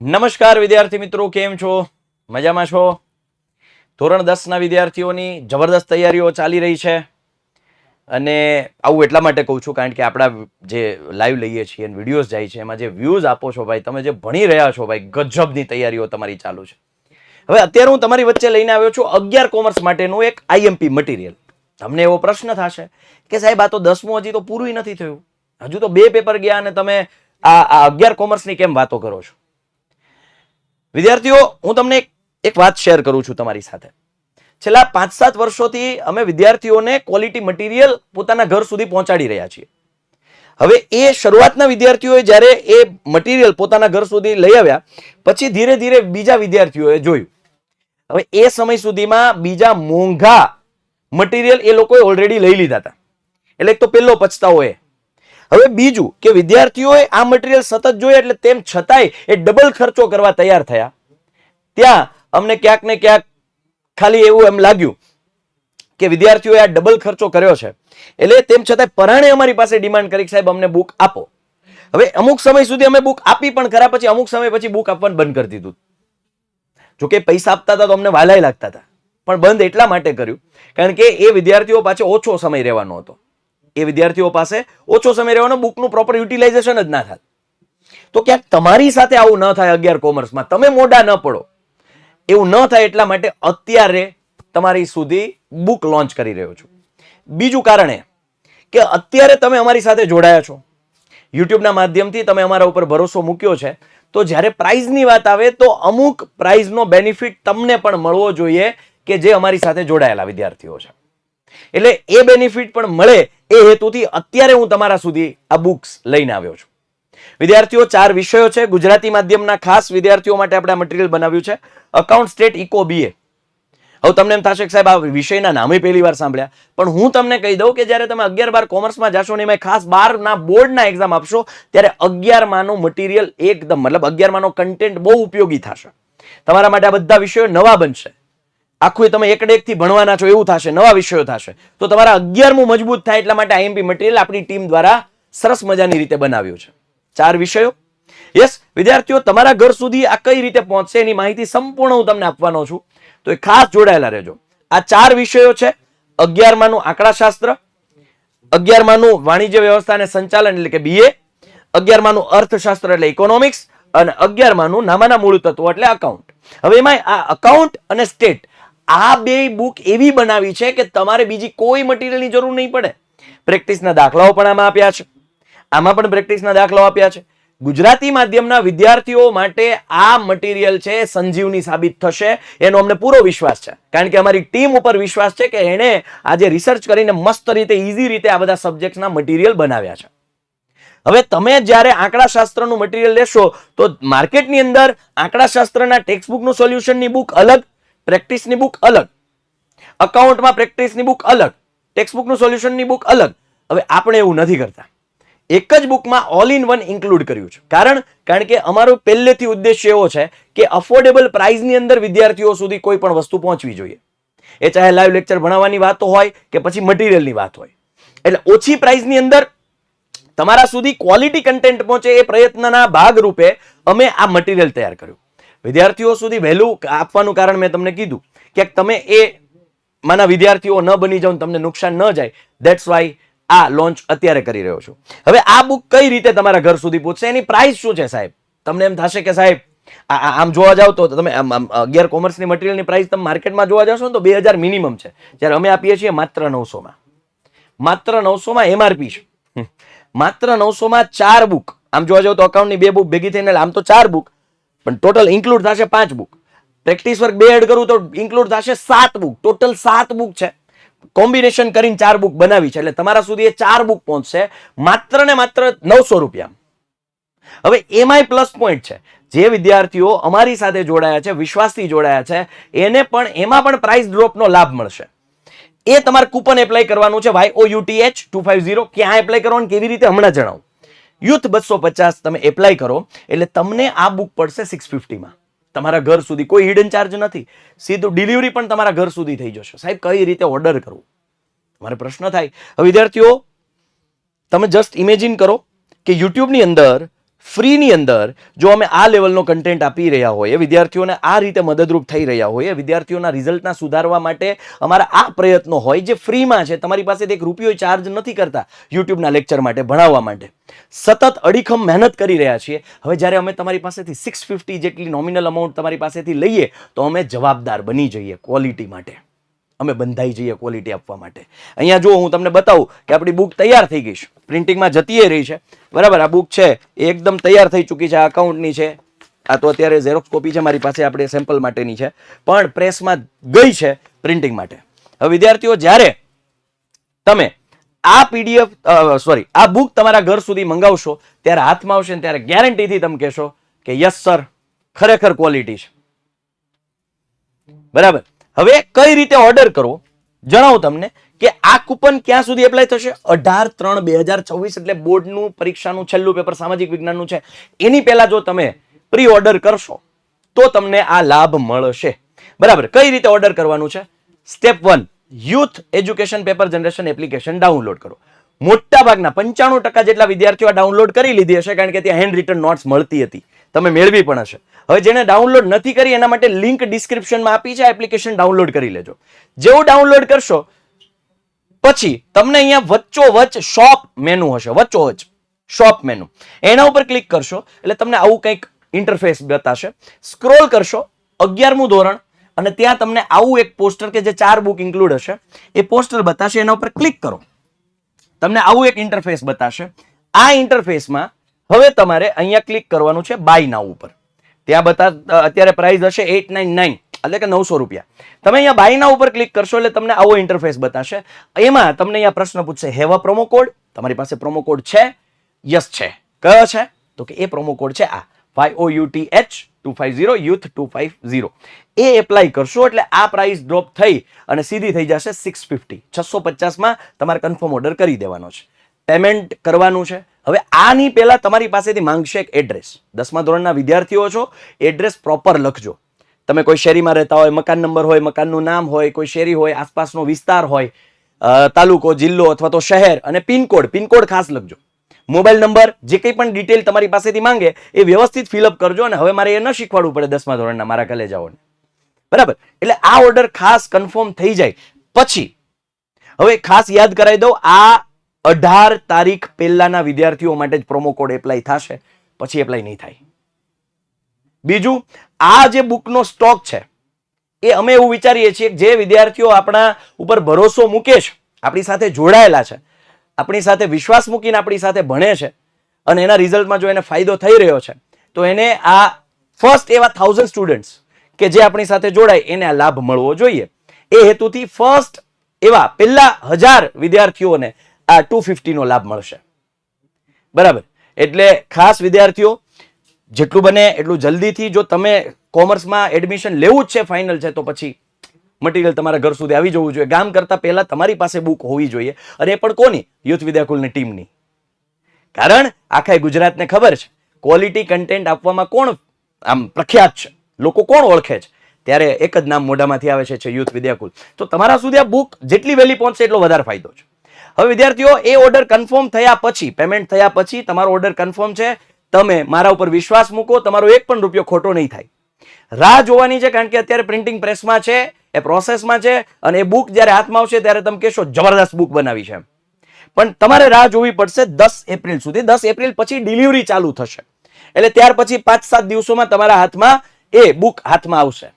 નમસ્કાર વિદ્યાર્થી મિત્રો, કેમ છો? મજામાં છો? ધોરણ 10 ના વિદ્યાર્થીઓની જબરદસ્ત તૈયારીઓ ચાલી રહી છે અને આવું એટલા માટે કહું છું કારણ કે આપણા જે લાઈવ લઈએ છીએ અને વિડીયોઝ જાય છે એમાં જે વ્યૂઝ આપો છો ભાઈ, તમે જે ભણી રહ્યા છો ભાઈ, ગજબની તૈયારીઓ તમારી ચાલુ છે. હવે અત્યારે હું તમારી વચ્ચે લઈને આવ્યો છું 11 કોમર્સ માટેનું એક આઈએમપી મટીરિયલ. તમને એવો પ્રશ્ન થશે કે સાહેબ આ તો 10મું હજી તો પૂરું નથી થયું, હજુ તો 2 પેપર ગયા અને તમે આ 11 કોમર્સની કેમ વાતો કરો છો? વિદ્યાર્થીઓ, હું તમને એક વાત શેર કરું છું તમારી સાથે. છેલ્લા 5-7 વર્ષોથી અમે વિદ્યાર્થીઓને ક્વોલિટી મટીરિયલ પોતાના ઘર સુધી પહોંચાડી રહ્યા છીએ. હવે એ શરૂઆતના વિદ્યાર્થીઓએ જ્યારે એ મટીરિયલ પોતાના ઘર સુધી લઈ આવ્યા પછી ધીરે ધીરે બીજા વિદ્યાર્થીઓએ જોયું. હવે એ સમય સુધીમાં બીજા મોંઘા મટીરિયલ એ લોકોએ ઓલરેડી લઈ લીધા હતા. એટલે એક તો પહેલો પછતાવો એ. હવે બીજું કે વિદ્યાર્થીઓએ આ મટીરિયલ સતત જોયા એટલે તેમ છતાંય એ ડબલ ખર્ચો કરવા તૈયાર થયા. ત્યાં અમને ક્યાંક ને ક્યાંક ખાલી એવું એમ લાગ્યું કે વિદ્યાર્થીઓએ આ ડબલ ખર્ચો કર્યો છે એટલે તેમ છતાંય પરાણે અમારી પાસે ડિમાન્ડ કરી સાહેબ અમને બુક આપો. હવે અમુક સમય સુધી અમે બુક આપી પણ ખરા, પછી અમુક સમય પછી બુક આપવાનું બંધ કરી દીધું. જોકે પૈસા આપતા હતા તો અમને વાલાય લાગતા હતા, પણ બંધ એટલા માટે કર્યું કારણ કે એ વિદ્યાર્થીઓ પાસે ઓછો સમય રહેવાનો હતો. એ વિદ્યાર્થીઓ પાસે ઓછો સમય રહેવાનો, બુકનું પ્રોપર યુટિલાઇઝેશન જ ના થાય. તો ક્યાંક તમારી સાથે આવું ન થાય 11 કોમર્સમાં, તમે મોઢા ન પડો એવું ન થાય એટલા માટે અત્યારે તમારી સુધી બુક લોન્ચ કરી રહ્યો છું. બીજું કારણ એ કે અત્યારે તમે અમારી સાથે જોડાયા છો, યુટ્યુબના માધ્યમથી તમે અમારા ઉપર ભરોસો મૂક્યો છે, તો જ્યારે પ્રાઇઝની વાત આવે તો અમુક પ્રાઇઝનો બેનિફિટ તમને પણ મળવો જોઈએ કે જે અમારી સાથે જોડાયેલા વિદ્યાર્થીઓ છે. એટલે એ બેનિફિટ પણ મળે એ હેતુથી અત્યારે હું તમારા સુધી આ બુક્સ લઈને આવ્યો છું. વિદ્યાર્થીઓ 4 વિષયો છે. ગુજરાતી માધ્યમના ખાસ વિદ્યાર્થીઓ માટે આપણે આ મટીરિયલ બનાવ્યું છે. Account, state, eco, BA. હવે તમને એમ થશે કે સાહેબ આ વિષયના નામે પહેલી વાર સાંભળ્યા, પણ હું તમને કહી દઉં કે જ્યારે તમે 11-12 કોમર્સમાં જશો ને એમાં ખાસ 12ના બોર્ડના એક્ઝામ આપશો ત્યારે 11માનું મટીરિયલ એકદમ મતલબ 11માનો કન્ટેન્ટ બહુ ઉપયોગી થશે. તમારા માટે આ બધા વિષયો નવા બનશે. આખું તમે એકડેકથી ભણવાના છો એવું થશે, નવા વિષયો થશે. તો તમારા 11મું મજબૂત થાય એટલા માટે આઈએમપી મટીરિયલ આપણી ટીમ દ્વારા સરસ મજાની રીતે બનાવ્યું છે. 4 વિષયો. યસ વિદ્યાર્થીઓ, તમારા ઘર સુધી આ કઈ રીતે પહોંચશે એની માહિતી સંપૂર્ણ હું તમને આપવાનો છું, તો એ ખાસ જોડાયેલા રહેજો. આ 4 વિષયો છે. 11માનું આંકડાશાસ્ત્ર, 11માનું વાણિજ્ય વ્યવસ્થા અને સંચાલન એટલે કે બીએ, 11માનું અર્થશાસ્ત્ર એટલે ઇકોનોમિક્સ અને 11માનું નામાના મૂળ તત્વો એટલે અકાઉન્ટ. હવે એમાં આ અકાઉન્ટ અને સ્ટેટ આ બે બુક એવી બનાવી છે કે તમારે બીજી કોઈ મટીરિયલની જરૂર નહીં પડે. પ્રેક્ટિસના દાખલાઓ પણ આમાં આપ્યા છે, આમાં પણ પ્રેક્ટિસના દાખલાઓ આપ્યા છે. ગુજરાતી માધ્યમના વિદ્યાર્થીઓ માટે આ મટીરિયલ છે સંજીવની સાબિત થશે એનો અમને પૂરો વિશ્વાસ છે, કારણ કે અમારી ટીમ ઉપર વિશ્વાસ છે કે એણે આજે રિસર્ચ કરીને મસ્ત રીતે ઈઝી રીતે આ બધા સબ્જેક્ટના મટીરિયલ બનાવ્યા છે. હવે તમે જ્યારે આંકડાશાસ્ત્રનું મટીરિયલ લેશો તો માર્કેટની અંદર આંકડાશાસ્ત્રના ટેક્સ્ટબુકનું સોલ્યુશનની બુક અલગ, પ્રેક્ટિસની બુક અલગ, અકાઉન્ટમાં પ્રેક્ટિસની બુક અલગ, ટેક્સ્ટબુકનું સોલ્યુશનની બુક અલગ. હવે આપણે એવું નથી કરતા, એક જ બુકમાં ઓલ ઇન વન ઇન્ક્લુડ કર્યું છે. કારણ કે અમારો પહેલેથી ઉદ્દેશ્ય એવો છે કે અફોર્ડેબલ પ્રાઇસની અંદર વિદ્યાર્થીઓ સુધી કોઈ પણ વસ્તુ પહોંચવી જોઈએ. એ ચાહે લાઈવ લેક્ચર ભણાવવાની વાતો હોય કે પછી મટીરિયલની વાત હોય. એટલે ઓછી પ્રાઇસની અંદર તમારા સુધી ક્વોલિટી કન્ટેન્ટ પહોંચે એ પ્રયત્નના ભાગરૂપે અમે આ મટીરિયલ તૈયાર કર્યું. વિદ્યાર્થીઓ સુધી વહેલું આપવાનું કારણ મેં તમને કીધું કે તમે એ માના વિદ્યાર્થીઓ ન બની જાવ, તમને નુકસાન ન જાય, ધેટ્સ વાય આ લોન્ચ અત્યારે કરી રહ્યો છું. હવે આ બુક કઈ રીતે તમારા ઘર સુધી પહોંચશે, એની પ્રાઇસ શું છે સાહેબ? તમને એમ થશે કે સાહેબ આમ જોવા જાવ તો તમે 11 કોમર્સની મટીરિયલની પ્રાઇસ તમે માર્કેટમાં જોવા જશો ને તો 2000 મિનિમમ છે, જ્યારે અમે આપીએ છીએ માત્ર 900માં. માત્ર 900માં એમઆરપી છે. માત્ર 900માં 4 બુક. આમ જોવા જાવ તો અકાઉન્ટની 2 બુક ભેગી થઈને આમ તો 4 બુક, પણ ટોટલ ઇન્ક્લુડ થશે 5 બુક. પ્રેક્ટિસ વર્ક 2 એડ કરું તો ઇન્ક્લુડ થશે 7 બુક. ટોટલ 7 બુક છે. કોમ્બિનેશન કરીને 4 બુક બનાવી છે, એટલે તમારા સુધી એ 4 બુક પહોંચશે માત્ર ને માત્ર 900 રૂપિયા. હવે એમાંય પ્લસ પોઈન્ટ છે, જે વિદ્યાર્થીઓ અમારી સાથે જોડાયા છે, વિશ્વાસથી જોડાયા છે, એને પણ એમાં પણ પ્રાઇસ ડ્રોપનો લાભ મળશે. એ તમારે કૂપન એપ્લાય કરવાનું છે YOUTH 250. ક્યાં એપ્લાય કરવાનું કેવી રીતે હમણાં જણાવું. યુથ 250 તમે એપ્લાય કરો એટલે તમને આ બુક પડશે 650માં તમારા ઘર સુધી. કોઈ હિડન ચાર્જ નથી, સીધું ડિલિવરી પણ તમારા ઘર સુધી થઈ જશે. સાહેબ કઈ રીતે ઓર્ડર કરવું, મારે પ્રશ્ન થાય. હવે વિદ્યાર્થીઓ તમે જસ્ટ ઇમેજિન કરો કે યુટ્યુબની અંદર ફ્રીની અંદર જો અમે આ લેવલનો કન્ટેન્ટ આપી રહ્યા હોઈએ, વિદ્યાર્થીઓને આ રીતે મદદરૂપ થઈ રહ્યા હોઈએ, વિદ્યાર્થીઓના રિઝલ્ટના સુધારવા માટે અમારા આ પ્રયત્નો હોય જે ફ્રીમાં છે, તમારી પાસેથી 1 રૂપિયો ચાર્જ નથી કરતા યુટ્યુબના લેક્ચર માટે, ભણાવવા માટે, સતત અડીખમ મહેનત કરી રહ્યા છીએ. હવે જ્યારે અમે તમારી પાસેથી 650 જેટલી નોમિનલ અમાઉન્ટ તમારી પાસેથી લઈએ તો અમે જવાબદાર બની જઈએ ક્વોલિટી માટે, અમે બંધાઈ જઈએ ક્વોલિટી આપવા માટે. અહીંયા જો હું તમને બતાવું કે આપણી બુક તૈયાર થઈ ગઈ છે, પ્રિન્ટિંગમાં જતી રહી છે, બરાબર. આ બુક છે એ એકદમ તૈયાર થઈ ચૂકી છે, આ અકાઉન્ટની છે, આ તો અત્યારે ઝેરોક્સ કોપી છે મારી પાસે, આપણે સેમ્પલ માટેની છે, પણ પ્રેસમાં ગઈ છે પ્રિન્ટિંગ માટે. હવે વિદ્યાર્થીઓ, જ્યારે તમે આ પીડીએફ આ બુક તમારા ઘર સુધી મંગાવશો, ત્યારે હાથમાં આવશે ને ત્યારે ગેરંટીથી તમે કહેશો કે યસ સર, ખરેખર ક્વોલિટી છે, બરાબર. હવે કઈ રીતે ઓર્ડર કરવો જણાવું તમને કે આ કૂપન ક્યાં સુધી એપ્લાય થશે? 18/3/2024 એટલે બોર્ડનું પરીક્ષાનું છેલ્લું પેપર સામાજિક વિજ્ઞાનનું છે, એની પહેલા જો તમે પ્રી ઓર્ડર કરશો તો તમને આ લાભ મળશે, બરાબર. કઈ રીતે ઓર્ડર કરવાનું છે? Step 1, youth education paper generation application download કરો. મોટા ભાગના 95% જેટલા વિદ્યાર્થીઓ ડાઉનલોડ કરી લીધી હશે, કારણ કે ત્યાં હેન્ડ રિટન નોટ્સ મળતી હતી, તમે મેળવી પણ હશે. હવે જેને ડાઉનલોડ નથી કરી એના માટે લિંક ડિસ્ક્રિપ્શનમાં આપી છે, એપ્લિકેશન ડાઉનલોડ કરી લેજો. જેવું ડાઉનલોડ કરશો પછી તમને અહીંયા વચ્ચોવચ શોપ મેનુ હશે, વચ્ચોવચ શોપ મેનુ, એના ઉપર ક્લિક કરશો એટલે તમને આવું કંઈક ઇન્ટરફેસ બતાશે. સ્ક્રોલ કરશો 11મું ધોરણ અને ત્યાં તમને આવું એક પોસ્ટર કે જે 4 બુક ઇન્ક્લુડ હશે એ પોસ્ટર બતાશે, એના ઉપર ક્લિક કરો, તમને આવું એક ઇન્ટરફેસ બતાશે. આ ઇન્ટરફેસમાં હવે તમારે અહીંયા ક્લિક કરવાનું છે બાય નાઉ ઉપર. ત્યાં અત્યારે પ્રાઇસ હશે 899 એટલે કે 900 રૂપિયા. તમે અહીંયા બાય નાઉ ઉપર ક્લિક કરશો એટલે તમને આવો ઇન્ટરફેસ બતાશે. એમાં તમને અહીંયા પ્રશ્ન પૂછશે, હેવ અ પ્રોમો કોડ? તમારી પાસે પ્રોમો કોડ છે? યસ છે. કયો છે? તો કે એ પ્રોમો કોડ છે આ YOUTH250 યુથ 250. એ એપ્લાય કરશો એટલે આ પ્રાઇસ ડ્રોપ થઈ અને સીધી થઈ જશે 650. 650માં તમારે કન્ફર્મ ઓર્ડર કરી દેવાનો છે, પેમેન્ટ કરવાનું છે. હવે આની પહેલા તમારી પાસેથી માંગશે એક એડ્રેસ. 10મા ધોરણના વિદ્યાર્થીઓ છો, એડ્રેસ પ્રોપર લખજો. તમે કોઈ શેરીમાં રહેતા હોય, મકાન નંબર હોય, મકાનનું નામ હોય, કોઈ શેરી હોય, આસપાસનો વિસ્તાર હોય, તાલુકો, જિલ્લો અથવા તો શહેર, અને પિનકોડ ખાસ લખજો. મોબાઈલ નંબર, જે કંઈ પણ ડિટેલ તમારી પાસેથી માંગે એ વ્યવસ્થિત ફિલઅપ કરજો. અને હવે મારે એ ન શીખવાડવું પડે 10મા ધોરણના મારા કલેજાઓને, બરાબર. એટલે આ ઓર્ડર ખાસ કન્ફર્મ થઈ જાય પછી હવે ખાસ યાદ કરાવી દઉં, આ 18 તારીખ પહેલાના વિદ્યાર્થીઓ માટે જ પ્રોમો કોડ એપ્લાય થશે, પછી એપ્લાય નહીં થાય. બીજું, આ જે બુકનો સ્ટોક છે એ અમે એવું વિચારીએ છીએ કે જે વિદ્યાર્થીઓ આપણા ઉપર ભરોસો મૂકે છે, આપણી સાથે જોડાયેલા છે, આપણી સાથે વિશ્વાસ મૂકીને આપણી સાથે ભણે છે અને એના રિઝલ્ટમાં જો એને ફાયદો થઈ રહ્યો છે તો એને આ ફર્સ્ટ એવા 1000 સ્ટુડન્ટ્સ કે જે આપણી સાથે જોડાય એને આ લાભ મળવો જોઈએ. એ હેતુથી ફર્સ્ટ એવા પહેલા 1000 વિદ્યાર્થીઓને આ 250 નો લાભ મળશે, બરાબર. એટલે ખાસ વિદ્યાર્થીઓ, જેટલું બને એટલું જલ્દીથી, જો તમે કોમર્સમાં એડમિશન લેવું જ છે, ફાઇનલ છે, તો પછી મટીરિયલ તમારા ઘર સુધી આવી જવું જોઈએ. ગામ કરતા પહેલા તમારી પાસે બુક હોવી જોઈએ, અને એ પણ કોની? યુથ વિદ્યાકુલની ટીમની. કારણ આખા ગુજરાતને ખબર છે ક્વોલિટી કન્ટેન્ટ આપવામાં કોણ આમ પ્રખ્યાત છે, લોકો કોણ ઓળખે છે, ત્યારે એક જ નામ મોઢામાંથી આવે છે યુથ વિદ્યાકુલ. તો તમારા સુધી આ બુક જેટલી વહેલી પહોંચશે એટલો વધારે ફાયદો છે. હવે વિદ્યાર્થીઓ, એ ઓર્ડર કન્ફર્મ થયા પછી, પેમેન્ટ થયા પછી, તમારો ઓર્ડર કન્ફર્મ છે, તમે મારા ઉપર વિશ્વાસ મૂકો, તમારો 1 પણ રૂપિયો ખોટો નહીં થાય. રાહ જોવાની છે, કારણ કે અત્યારે પ્રિન્ટિંગ પ્રેસમાં છે, એ પ્રોસેસમાં છે, અને એ બુક જ્યારે હાથમાં આવશે ત્યારે તમે કહેશો જબરદસ્ત બુક બનાવી છે. પણ તમારે રાહ જોવી પડશે 10 એપ્રિલ સુધી. 10 એપ્રિલ પછી ડિલિવરી ચાલુ થશે, એટલે ત્યાર પછી 5-7 દિવસોમાં તમારા હાથમાં એ બુક હાથમાં આવશે.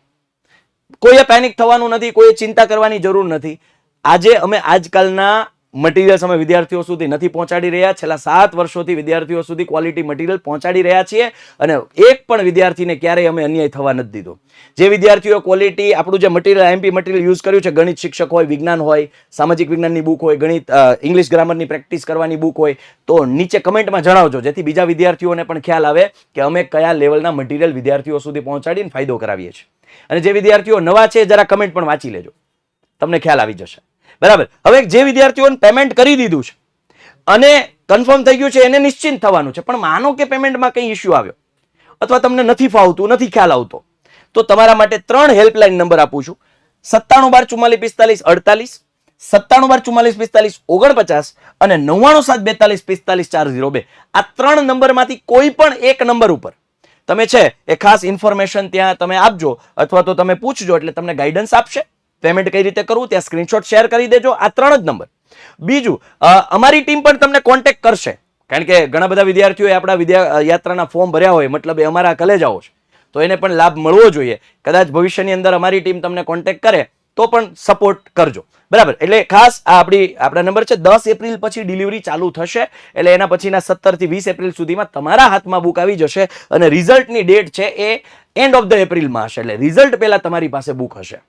કોઈએ પેનિક થવાનું નથી, કોઈએ ચિંતા કરવાની જરૂર નથી. આજે અમે આજકાલના મટીરિયલ્સ અમે વિદ્યાર્થીઓ સુધી નથી પહોંચાડી રહ્યા. છેલ્લા 7 વર્ષોથી વિદ્યાર્થીઓ સુધી ક્વોલિટી મટીરિયલ પહોંચાડી રહ્યા છીએ, અને એક પણ વિદ્યાર્થીને ક્યારેય અમે અન્યાય થવા નથી દીધો. જે વિદ્યાર્થીઓ ક્વોલિટી આપણું જે મટીરિયલ એમપી મટીરિયલ યુઝ કર્યું છે, ગણિત શિક્ષક હોય, વિજ્ઞાન હોય, સામાજિક વિજ્ઞાનની બુક હોય, ગણિત ઇંગ્લિશ ગ્રામરની પ્રેક્ટિસ કરવાની બુક હોય, તો નીચે કમેન્ટમાં જણાવજો, જેથી બીજા વિદ્યાર્થીઓને પણ ખ્યાલ આવે કે અમે કયા લેવલના મટીરિયલ વિદ્યાર્થીઓ સુધી પહોંચાડીને ફાયદો કરાવીએ છીએ. અને જે વિદ્યાર્થીઓ નવા છે જરા કમેન્ટ પણ વાંચી લેજો, તમને ખ્યાલ આવી જશે, બરાબર. હવે જે વિદ્યાર્થીઓને પેમેન્ટ કરી દીધું છે અને કન્ફર્મ થઈ ગયું છે એને નિશ્ચિંત થવાનું છે, પણ માનો કે પેમેન્ટમાં કંઈ ઇશ્યુ આવ્યો અથવા તમને નથી ફાવતું, નથી ખ્યાલ આવતો, તો તમારા માટે 3 હેલ્પલાઇન નંબર આપું છું. 97 12 44 45 48, 97 44 45 49 અને 99 7 42 45 402. આ 3 નંબરમાંથી કોઈ પણ એક નંબર ઉપર તમે છે એ ખાસ ઇન્ફોર્મેશન ત્યાં તમે આપજો અથવા તો તમે પૂછજો એટલે તમને ગાઈડન્સ આપશે. પેમેન્ટ કઈ રીતે કરવું ત્યાં સ્ક્રીનશોટ શેર કરી દેજો. આ 3 જ નંબર. બીજું, અમારી ટીમ પણ તમને કોન્ટેક્ટ કરશે, કારણ કે ઘણા બધા વિદ્યાર્થીઓએ આપણા યાત્રાના ફોર્મ ભર્યા હોય, મતલબ એ અમારા કલેજાઓ છે, તો એને પણ લાભ મળવો જોઈએ. કદાચ ભવિષ્યની અંદર અમારી ટીમ તમને કોન્ટેક્ટ કરે તો પણ સપોર્ટ કરજો, બરાબર. એટલે ખાસ આ આપણા નંબર છે. 10 એપ્રિલ પછી ડિલિવરી ચાલુ થશે, એટલે એના પછીના 17 થી 20 એપ્રિલ સુધીમાં તમારા હાથમાં બુક આવી જશે અને રિઝલ્ટની ડેટ છે એ એન્ડ ઓફ ધ એપ્રિલમાં હશે. એટલે રિઝલ્ટ પહેલા તમારી પાસે બુક હશે,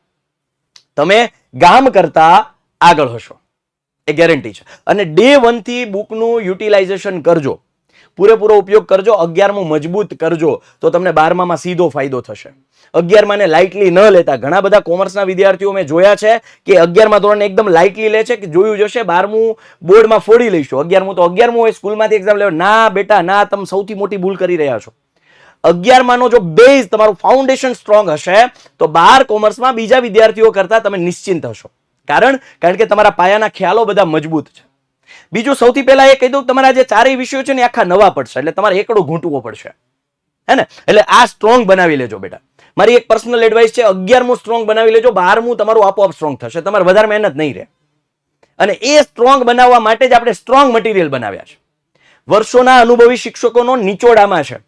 તમે ગામ કરતા આગળ હશો, એ ગેરંટી છે. અને ડે 1 થી બુકનું યુટિલાઇઝેશન કરજો, પૂરેપૂરો ઉપયોગ કરજો. 11મું મજબૂત કરજો તો તમને 12મામાં સીધો ફાયદો થશે. 11માને લાઇટલી ન લેતા. ઘણા બધા કોમર્સના વિદ્યાર્થીઓ મેં જોયા છે કે 11મા ધોરણને એકદમ લાઇટલી લે છે, કે જોયું જશે 12મું બોર્ડમાં ફોડી લઈશું, 11મું તો 11મું હોય, સ્કૂલમાંથી એક્ઝામ લેવા. ના બેટા ના, તમે સૌથી મોટી ભૂલ કરી રહ્યા છો. 11માનો જો બેઝ તમારું ફાઉન્ડેશન સ્ટ્રોંગ હશે તો 12 કોમર્સમાં બીજા વિદ્યાર્થીઓ કરતા તમે નિશ્ચિંત હશો. કારણ કે તમારા પાયાના ખ્યાલો બધા મજબૂત છે. બીજું, સૌથી પહેલા એ કહી દઉં, તમારા જે 4 વિષયો છે ને આખા નવા પડશે, એટલે તમારે એકડો ઘૂંટવો પડશે, હે ને. એટલે આ સ્ટ્રોંગ બનાવી લેજો બેટા. મારી એક પર્સનલ એડવાઇસ છે, 11મું સ્ટ્રોંગ બનાવી લેજો, 12મું તમારું આપોઆપ સ્ટ્રોંગ થશે, તમારે વધારે મહેનત નહીં રહે. અને એ સ્ટ્રોંગ બનાવવા માટે જ આપણે સ્ટ્રોંગ મટીરિયલ બનાવ્યા છે. વર્ષોના અનુભવી શિક્ષકોનો નિચોડામાં છે,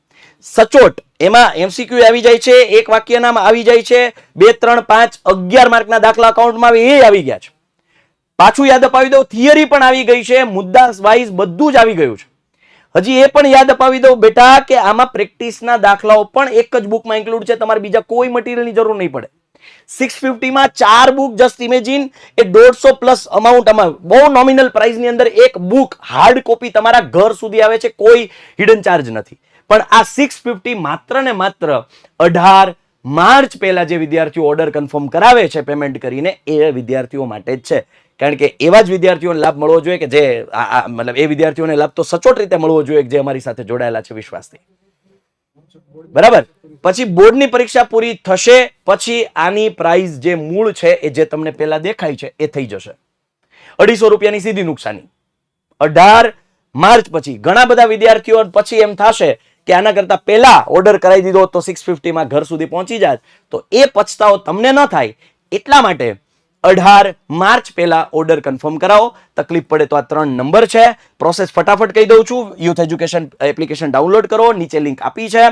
સચોટ. એમાં એમસીક્યુ આવી જાય છે, એક વાક્યનામ આવી જાય છે, 2 3 5 11 માર્કના દાખલા અકાઉન્ટમાં આવે એ આવી ગયા છે. પાછું યાદ અપાવી દઉં, થિયરી પણ આવી ગઈ છે, મુદ્દા વાઇઝ બધું જ આવી ગયું છે. હજી એ પણ યાદ અપાવી દઉં બેટા કે આમાં પ્રેક્ટિસના દાખલાઓ પણ એક જ બુકમાં ઇન્ક્લુડ છે, તમારે બીજા કોઈ મટીરિયલની જરૂર નહીં પડે. 650માં 4 બુક, જસ્ટ ઇમેજિન, એ 150 પ્લસ અમાઉન્ટમાં બહુ નોમિનલ પ્રાઇસની અંદર એક બુક હાર્ડ કોપી તમારા ઘર સુધી આવે છે, કોઈ હિડન ચાર્જ નથી. પણ આ 650 માત્ર ને માત્ર 18 માર્ચ પહેલા જે વિદ્યાર્થીઓ ઓર્ડર કન્ફર્મ કરાવે છે પેમેન્ટ કરીને, એ વિદ્યાર્થીઓ માટે જ છે. કારણ કે એવા જ વિદ્યાર્થીઓને લાભ મળવો જોઈએ કે જે મતલબ એ વિદ્યાર્થીઓને લાભ તો સચોટ રીતે મળવો જોઈએ જે અમારી સાથે જોડાયેલા છે વિશ્વાસથી, બરાબર. પછી બોર્ડની પરીક્ષા પૂરી થશે પછી આની પ્રાઇસ જે મૂળ છે એ જે તમને પહેલા દેખાય છે એ થઈ જશે 250 રૂપિયાની સીધી નુકસાની. 18 માર્ચ પછી ઘણા બધા વિદ્યાર્થીઓ પછી એમ થશે કે આના કરતા પહેલા ઓર્ડર કરાવી દીધો તો 650 માં ઘર સુધી પહોંચી જાય, તો એ પછતાવો તમને ન થાય એટલા માટે 18 માર્ચ પહેલા ઓર્ડર કન્ફર્મ કરાવો. તકલીફ પડે તો આ 3 નંબર છે. પ્રોસેસ ફટાફટ કહી દઉં છું. યુથ એજ્યુકેશન એપ્લિકેશન ડાઉનલોડ કરો, નીચે લિંક આપી છે.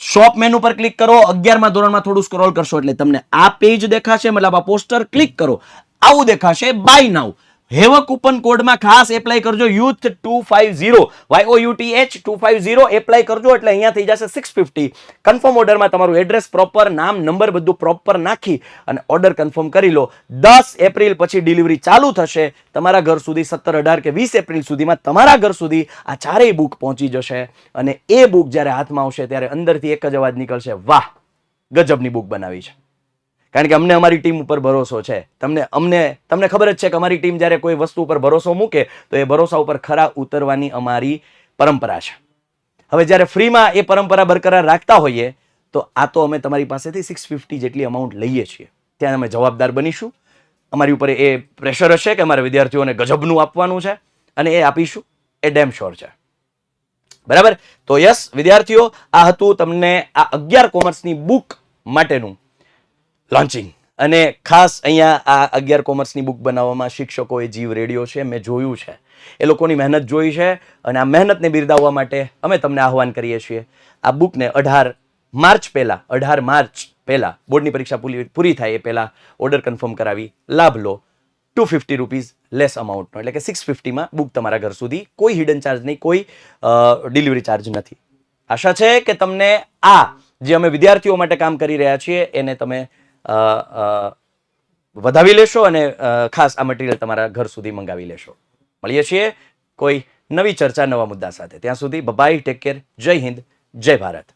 શોપ મેનુ પર ક્લિક કરો, 11મા ધોરણમાં થોડું સ્ક્રોલ કરશો એટલે તમને આ પેજ દેખાશે, મતલબ આ પોસ્ટર ક્લિક કરો, આવું દેખાશે. બાય નાઉ હેવ કૂપન કોડમાં ખાસ એપ્લાય કરજો, યુથ 250 YOUTH 250 એપ્લાય કરજો એટલે અહીંયા થઈ જશે 650. કન્ફર્મ ઓર્ડરમાં તમારું એડ્રેસ પ્રોપર, નામ, નંબર બધું પ્રોપર નાખી અને ઓર્ડર કન્ફર્મ કરી લો. 10 એપ્રિલ પછી ડિલિવરી ચાલુ થશે તમારા ઘર સુધી. 17 18 કે 20 એપ્રિલ સુધીમાં તમારા ઘર સુધી આ ચારેય બુક પહોંચી જશે અને એ બુક જ્યારે હાથમાં આવશે ત્યારે અંદરથી એક જ અવાજ નીકળશે, વાહ ગજબની બુક બનાવી છે. કારણ કે અમને અમારી ટીમ ઉપર ભરોસો છે. તમને ખબર જ છે કે અમારી ટીમ જ્યારે કોઈ વસ્તુ ઉપર ભરોસો મૂકે તો એ ભરોસા ઉપર ખરા ઉતરવાની અમારી પરંપરા છે. હવે જ્યારે ફ્રીમાં એ પરંપરા બરકરાર રાખતા હોઈએ તો આ તો અમે તમારી પાસેથી 650 જેટલી અમાઉન્ટ લઈએ છીએ, ત્યાં અમે જવાબદાર બનીશું. અમારી ઉપર એ પ્રેશર હશે કે અમારે વિદ્યાર્થીઓને ગજબનું આપવાનું છે અને એ આપીશું, એ ડેમ શ્યોર છે, બરાબર. તો યસ વિદ્યાર્થીઓ, આ હતું તમને આ 11 કોમર્સની બુક માટેનું લોન્ચિંગ. અને ખાસ અહીંયા આ 11 કોમર્સની બુક બનાવવામાં શિક્ષકોએ જીવ રેડિયો છે, મેં જોયું છે, એ લોકોની મહેનત જોઈ છે અને આ મહેનતને બિરદાવવા માટે અમે તમને આહવાન કરીએ છીએ. આ બુકને 18 માર્ચ પહેલા બોર્ડની પરીક્ષા પૂરી થાય એ પહેલા ઓર્ડર કન્ફર્મ કરાવી લાભ લો. 250 રૂપીઝ લેસ અમાઉન્ટનો, એટલે કે 650માં બુક તમારા ઘર સુધી, કોઈ હિડન ચાર્જ નહીં, કોઈ ડિલિવરી ચાર્જ નથી. આશા છે કે તમને આ જે અમે વિદ્યાર્થીઓ માટે કામ કરી રહ્યા છીએ એને તમે વધાવી લેશો અને ખાસ આ મટીરિયલ તમારા ઘર સુધી મંગાવી લેશો. મળીએ છીએ કોઈ નવી ચર્ચા, નવા મુદ્દા સાથે. ત્યાં સુધી બાય, ટેક કેર, જય હિન્દ, જય ભારત.